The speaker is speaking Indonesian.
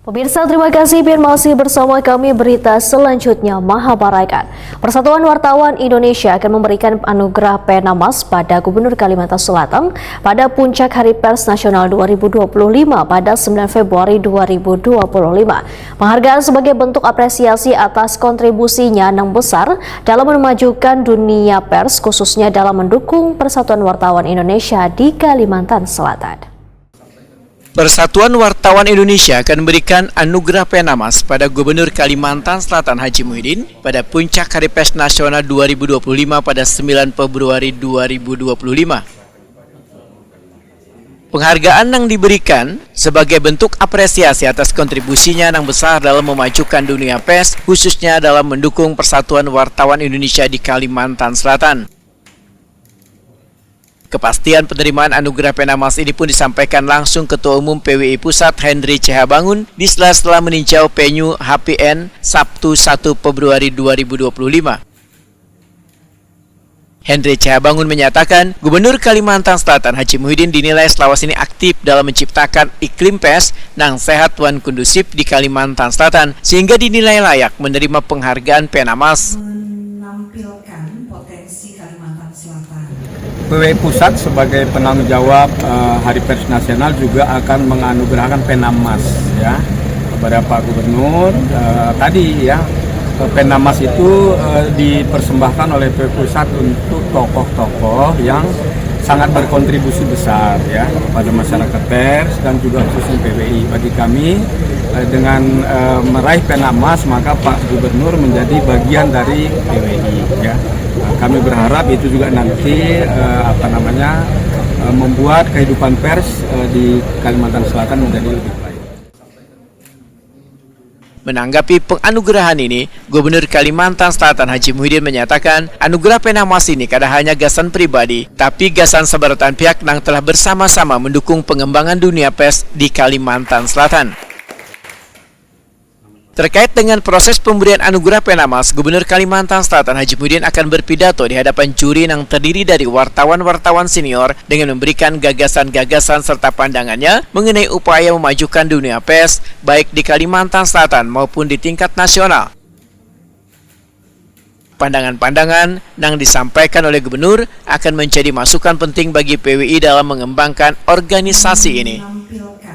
Pemirsa, terima kasih biar masih bersama kami. Berita selanjutnya, Mahabharatan. Persatuan Wartawan Indonesia akan memberikan anugerah Pena Mas pada Gubernur Kalimantan Selatan pada puncak Hari Pers Nasional 2025 pada 9 Februari 2025. Penghargaan sebagai bentuk apresiasi atas kontribusinya yang besar dalam memajukan dunia pers, khususnya dalam mendukung Persatuan Wartawan Indonesia di Kalimantan Selatan. Persatuan Wartawan Indonesia akan memberikan anugerah Pena Mas pada Gubernur Kalimantan Selatan Haji Muhyiddin pada puncak Hari Pers Nasional 2025 pada 9 Februari 2025. Penghargaan yang diberikan sebagai bentuk apresiasi atas kontribusinya yang besar dalam memajukan dunia pers, khususnya dalam mendukung Persatuan Wartawan Indonesia di Kalimantan Selatan. Kepastian penerimaan anugerah Pena Mas ini pun disampaikan langsung Ketua Umum PWI Pusat Hendry Cahabangun di sela-sela meninjau venue HPN Sabtu 1 Februari 2025. Hendry Cahabangun menyatakan, Gubernur Kalimantan Selatan Haji Muhyiddin dinilai selawas ini aktif dalam menciptakan iklim pers yang sehat dan kondusif di Kalimantan Selatan, sehingga dinilai layak menerima penghargaan Pena Mas. Menampilkan potensi Kalimantan Selatan. PWI Pusat sebagai penanggung jawab Hari Pers Nasional juga akan menganugerahkan Pena Mas ya kepada Pak Gubernur. Tadi ya Pena Mas itu dipersembahkan oleh PWI Pusat untuk tokoh-tokoh yang sangat berkontribusi besar ya pada masyarakat pers dan juga khususnya PWI. Bagi kami dengan meraih Pena Mas maka Pak Gubernur menjadi bagian dari PWI ya. Kami berharap itu juga nanti membuat kehidupan pers di Kalimantan Selatan menjadi lebih baik. Menanggapi penganugerahan ini, Gubernur Kalimantan Selatan Haji Muhyiddin menyatakan anugerah Pena Mas ini kada hanya gasan pribadi, tapi gasan sebaratan pihak yang telah bersama-sama mendukung pengembangan dunia pers di Kalimantan Selatan. Terkait dengan proses pemberian anugerah Pena Mas, Gubernur Kalimantan Selatan Haji Muhyiddin akan berpidato di hadapan juri yang terdiri dari wartawan-wartawan senior dengan memberikan gagasan-gagasan serta pandangannya mengenai upaya memajukan dunia pers baik di Kalimantan Selatan maupun di tingkat nasional. Pandangan-pandangan yang disampaikan oleh Gubernur akan menjadi masukan penting bagi PWI dalam mengembangkan organisasi ini. Menampilkan